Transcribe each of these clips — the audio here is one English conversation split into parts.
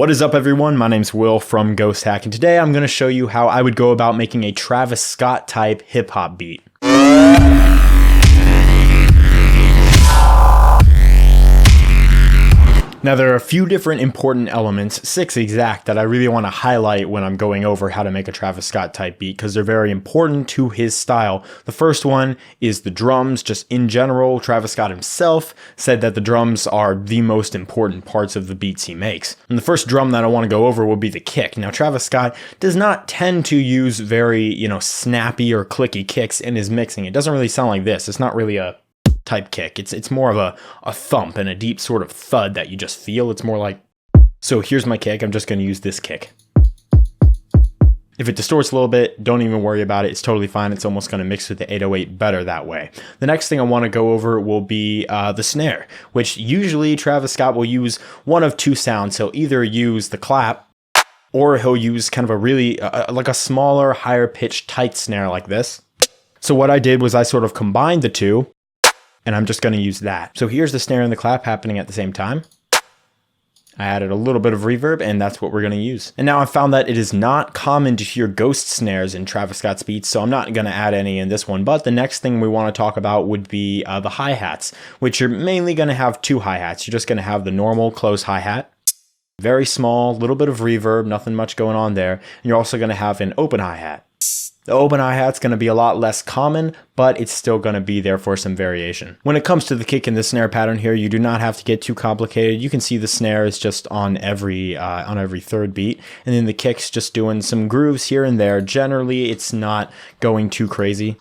What is up, everyone? My name's Will from Ghost Hack, and today I'm going to show you how I would go about making a Travis Scott type hip hop beat. Now, there are a few different important elements, 6 exact, that I really want to highlight when I'm going over how to make a Travis Scott type beat because they're very important to his style. The first one is the drums. Just in general, Travis Scott himself said that the drums are the most important parts of the beats he makes. And the first drum that I want to go over will be the kick. Now, Travis Scott does not tend to use very, snappy or clicky kicks in his mixing. It doesn't really sound like this. It's not really a type kick. It's more of a thump and a deep sort of thud that you just feel. It's more like, so here's my kick. I'm just going to use this kick. If it distorts a little bit, don't even worry about it. It's totally fine. It's almost going to mix with the 808 better that way. The next thing I want to go over will be the snare, which usually Travis Scott will use one of two sounds. He'll either use the clap or he'll use kind of a really like a smaller, higher pitched tight snare like this. So what I did was I sort of combined the two, and I'm just going to use that. So here's the snare and the clap happening at the same time. I added a little bit of reverb, and that's what we're going to use. And now I found that it is not common to hear ghost snares in Travis Scott's beats, so I'm not going to add any in this one. But the next thing we want to talk about would be the hi-hats, which are mainly going to have two hi-hats. You're just going to have the normal close hi-hat, very small, little bit of reverb, nothing much going on there. And you're also going to have an open hi-hat. The open hi-hat's going to be a lot less common, but it's still going to be there for some variation. When it comes to the kick and the snare pattern here, you do not have to get too complicated. You can see the snare is just on every third beat, and then the kick's just doing some grooves here and there. Generally, it's not going too crazy.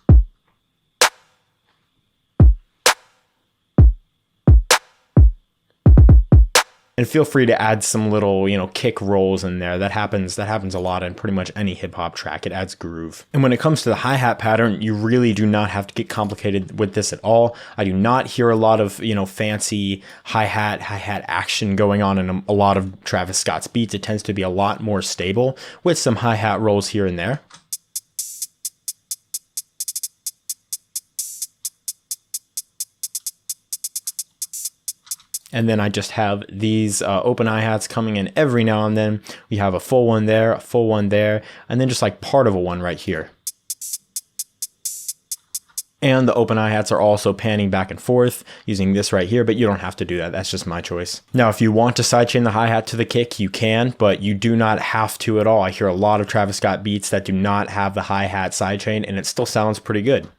And feel free to add some little, kick rolls in there. That happens a lot in pretty much any hip hop track. It adds groove. And when it comes to the hi-hat pattern, you really do not have to get complicated with this at all. I do not hear a lot of, fancy hi-hat action going on in a lot of Travis Scott's beats. It tends to be a lot more stable with some hi-hat rolls here and there. And then I just have these open hi-hats coming in every now and then. We have a full one there, a full one there, and then just like part of a one right here. And the open hi-hats are also panning back and forth using this right here, but you don't have to do that. That's just my choice. Now, if you want to sidechain the hi-hat to the kick, you can, but you do not have to at all. I hear a lot of Travis Scott beats that do not have the hi-hat sidechain, and it still sounds pretty good.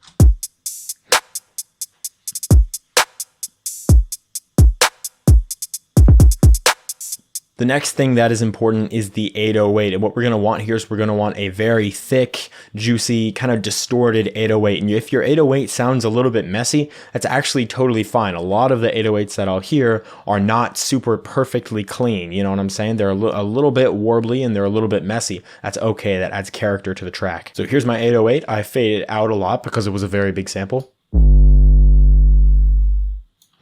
The next thing that is important is the 808. And what we're going to want here is we're going to want a very thick, juicy, kind of distorted 808. And if your 808 sounds a little bit messy, that's actually totally fine. A lot of the 808s that I'll hear are not super perfectly clean. You know what I'm saying? They're a little bit warbly and they're a little bit messy. That's okay. That adds character to the track. So here's my 808. I faded out a lot because it was a very big sample.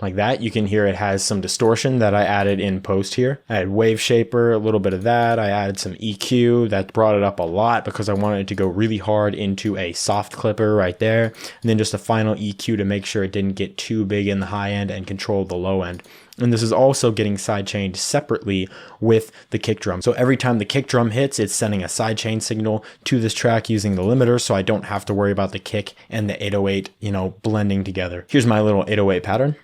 Like that. You can hear it has some distortion that I added in post here. I had WaveShaper, a little bit of that. I added some EQ that brought it up a lot because I wanted it to go really hard into a soft clipper right there. And then just a final EQ to make sure it didn't get too big in the high end and control the low end. And this is also getting sidechained separately with the kick drum. So every time the kick drum hits, it's sending a sidechain signal to this track using the limiter, so I don't have to worry about the kick and the 808, blending together. Here's my little 808 pattern.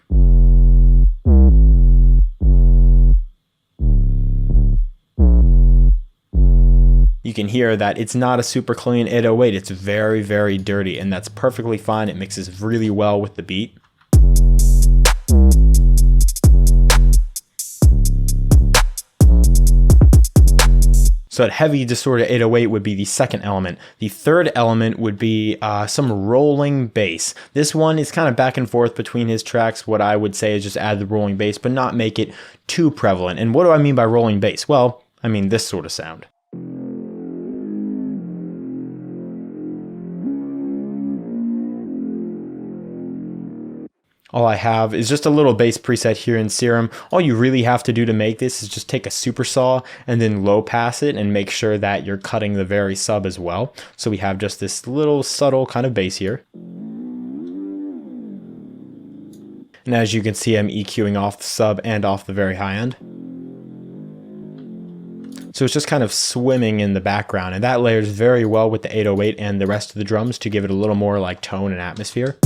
You can hear that it's not a super clean 808. It's very, very dirty, and that's perfectly fine. It mixes really well with the beat. So that heavy distorted 808 would be the second element. The third element would be some rolling bass. This one is kind of back and forth between his tracks. What I would say is just add the rolling bass, but not make it too prevalent. And what do I mean by rolling bass? Well, I mean this sort of sound. All I have is just a little bass preset here in Serum. All you really have to do to make this is just take a super saw and then low pass it and make sure that you're cutting the very sub as well. So we have just this little subtle kind of bass here. And as you can see, I'm EQing off the sub and off the very high end. So it's just kind of swimming in the background, and that layers very well with the 808 and the rest of the drums to give it a little more like tone and atmosphere.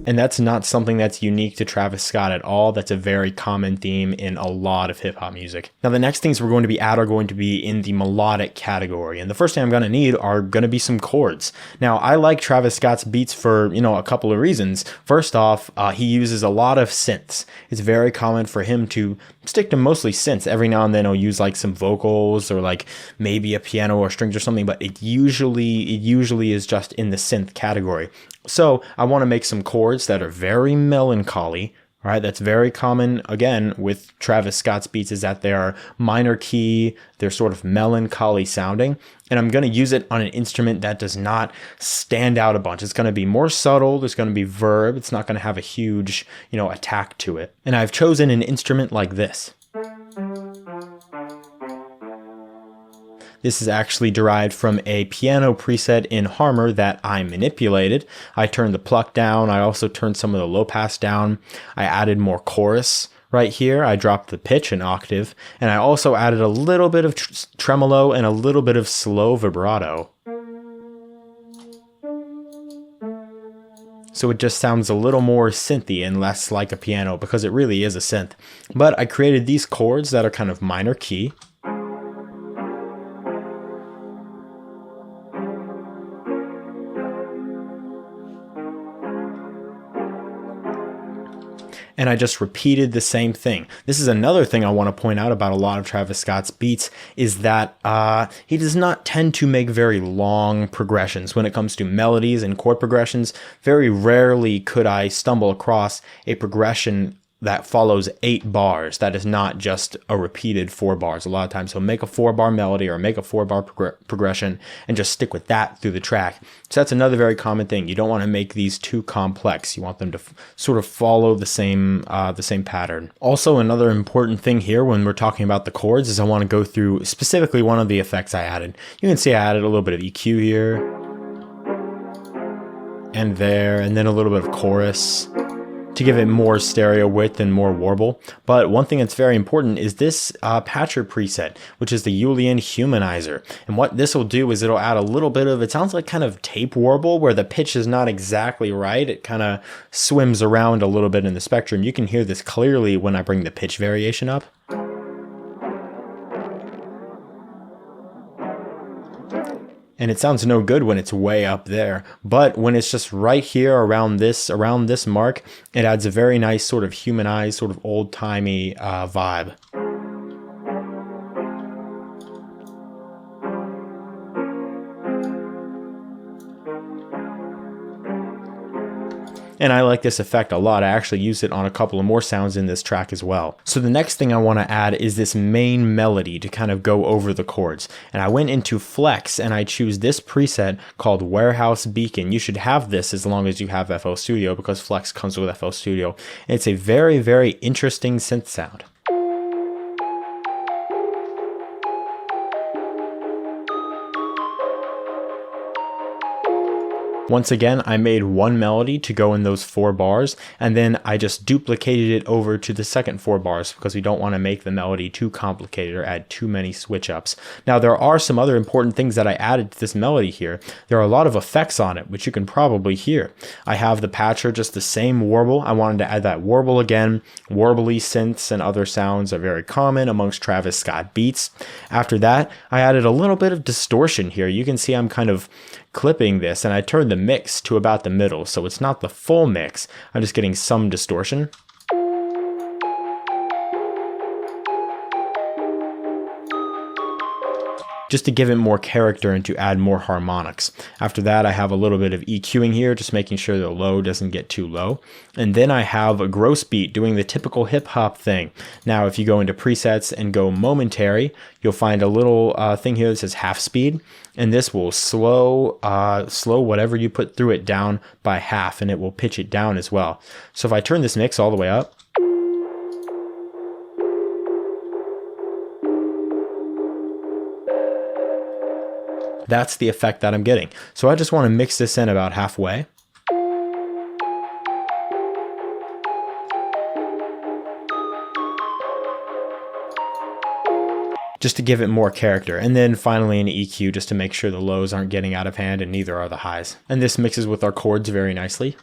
And that's not something that's unique to Travis Scott at all. That's a very common theme in a lot of hip hop music. Now, the next things we're going to be at are going to be in the melodic category. And the first thing I'm going to need are going to be some chords. Now, I like Travis Scott's beats for, a couple of reasons. First off, he uses a lot of synths. It's very common for him to stick to mostly synths. Every now and then he'll use like some vocals or like maybe a piano or strings or something, but it usually is just in the synth category. So I want to make some chords that are very melancholy, right? That's very common, again, with Travis Scott's beats, is that they are minor key, they're sort of melancholy sounding, and I'm going to use it on an instrument that does not stand out a bunch. It's going to be more subtle, there's going to be verb, it's not going to have a huge, attack to it. And I've chosen an instrument like this. This is actually derived from a piano preset in Harmor that I manipulated. I turned the pluck down. I also turned some of the low pass down. I added more chorus right here. I dropped the pitch an octave. And I also added a little bit of tremolo and a little bit of slow vibrato. So it just sounds a little more synthy and less like a piano, because it really is a synth. But I created these chords that are kind of minor key. And I just repeated the same thing. This is another thing I want to point out about a lot of Travis Scott's beats, is that he does not tend to make very long progressions. When it comes to melodies and chord progressions, very rarely could I stumble across a progression that follows 8 bars. That is not just a repeated 4 bars. A lot of times he'll make a 4-bar melody or make a 4-bar progression and just stick with that through the track. So that's another very common thing. You don't want to make these too complex. You want them to sort of follow the same pattern. Also, another important thing here when we're talking about the chords is I want to go through specifically one of the effects I added. You can see I added a little bit of EQ here and there, and then a little bit of chorus to give it more stereo width and more warble. But one thing that's very important is this patcher preset, which is the Youlean Humanizer. And what this will do is it'll add a little bit of, it sounds like kind of tape warble where the pitch is not exactly right. It kind of swims around a little bit in the spectrum. You can hear this clearly when I bring the pitch variation up. And it sounds no good when it's way up there, but when it's just right here around this mark, it adds a very nice sort of humanized, sort of old-timey vibe. And I like this effect a lot. I actually use it on a couple of more sounds in this track as well. So the next thing I want to add is this main melody to kind of go over the chords. And I went into Flex and I choose this preset called Warehouse Beacon. You should have this as long as you have FL Studio, because Flex comes with FL Studio. And it's a very, very interesting synth sound. Once again, I made one melody to go in those 4 bars, and then I just duplicated it over to the second 4 bars because we don't want to make the melody too complicated or add too many switch ups. Now, there are some other important things that I added to this melody here. There are a lot of effects on it, which you can probably hear. I have the patcher, just the same warble. I wanted to add that warble again. Warbly synths and other sounds are very common amongst Travis Scott beats. After that, I added a little bit of distortion here. You can see I'm kind of clipping this, and I turned the mix to about the middle, so it's not the full mix. I'm just getting some distortion. Just to give it more character and to add more harmonics. After that, I have a little bit of EQing here, just making sure the low doesn't get too low. And then I have a gross beat doing the typical hip hop thing. Now, if you go into presets and go momentary, you'll find a little thing here that says half speed. And this will slow whatever you put through it down by half, and it will pitch it down as well. So if I turn this mix all the way up, that's the effect that I'm getting. So I just want to mix this in about halfway. just to give it more character. And then finally an EQ just to make sure the lows aren't getting out of hand and neither are the highs. And this mixes with our chords very nicely.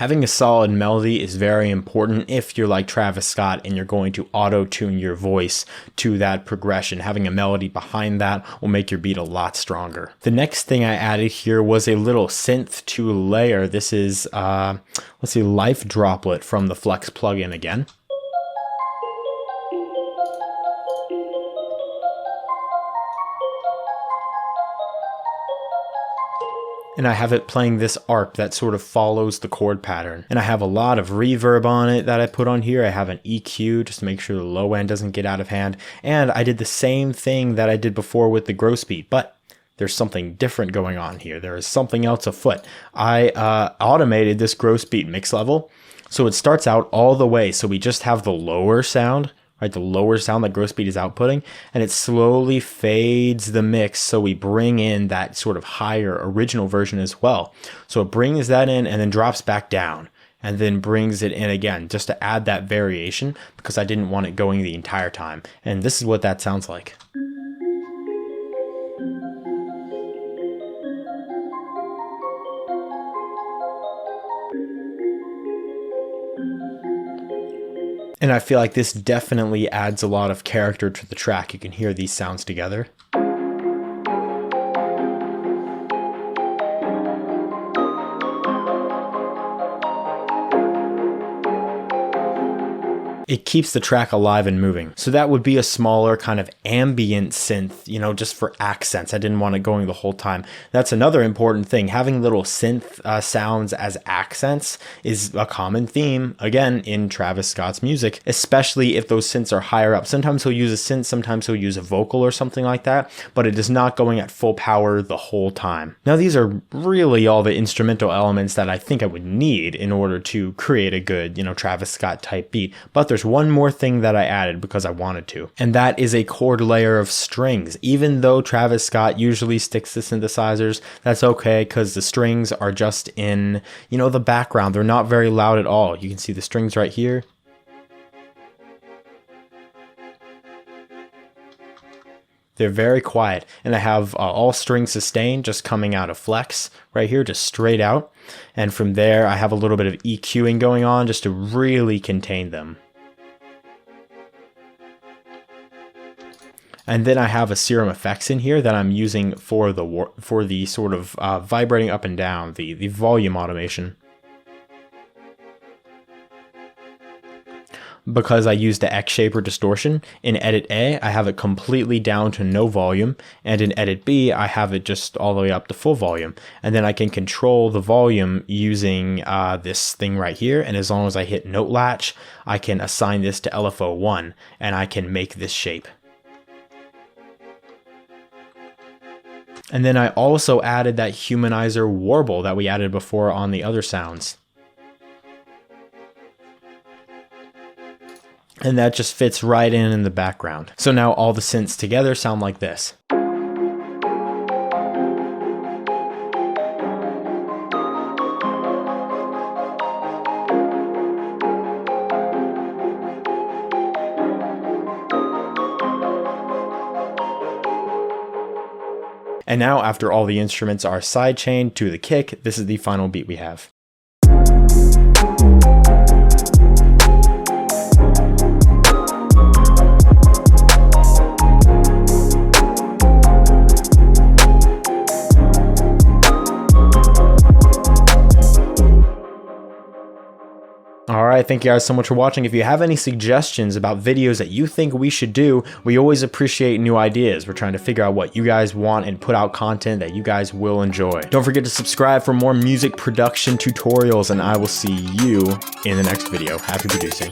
Having a solid melody is very important if you're like Travis Scott and you're going to auto-tune your voice to that progression. Having a melody behind that will make your beat a lot stronger. The next thing I added here was a little synth to layer. This is, let's see, Life Droplet from the Flex plugin again. And I have it playing this arp that sort of follows the chord pattern. And I have a lot of reverb on it that I put on here. I have an EQ just to make sure the low end doesn't get out of hand. And I did the same thing that I did before with the gross beat, but there's something different going on here. There is something else afoot. I automated this gross beat mix level. So it starts out all the way. So we just have the lower sound, right? The lower sound that gross beat is outputting, and it slowly fades the mix. So we bring in that sort of higher original version as well. So it brings that in and then drops back down and then brings it in again just to add that variation because I didn't want it going the entire time. And this is what that sounds like. And I feel like this definitely adds a lot of character to the track. You can hear these sounds together. It keeps the track alive and moving. So that would be a smaller kind of ambient synth, you know, just for accents. I didn't want it going the whole time. That's another important thing. Having little synth sounds as accents is a common theme, again, in Travis Scott's music, especially if those synths are higher up. Sometimes he'll use a synth, sometimes he'll use a vocal or something like that, but it is not going at full power the whole time. Now, these are really all the instrumental elements that I think I would need in order to create a good, you know, Travis Scott type beat. But there's one more thing that I added because I wanted to, and that is a chord layer of strings. Even though Travis Scott usually sticks to synthesizers, that's okay because the strings are just in, you know, the background. They're not very loud at all. You can see the strings right here. They're very quiet, and I have all strings sustained just coming out of Flex right here, just straight out. And from there, I have a little bit of EQing going on just to really contain them. And then I have a Serum Effects in here that I'm using for the sort of vibrating up and down, the volume automation. Because I used the WaveShaper distortion, in Edit A, I have it completely down to no volume, and in Edit B, I have it just all the way up to full volume. And then I can control the volume using this thing right here, and as long as I hit Note Latch, I can assign this to LFO1, and I can make this shape. And then I also added that Humanizer warble that we added before on the other sounds. And that just fits right in the background. So now all the synths together sound like this. And now, after all the instruments are sidechained to the kick, this is the final beat we have. Alright, thank you guys so much for watching. If you have any suggestions about videos that you think we should do, we always appreciate new ideas. We're trying to figure out what you guys want and put out content that you guys will enjoy. Don't forget to subscribe for more music production tutorials, and I will see you in the next video. Happy producing.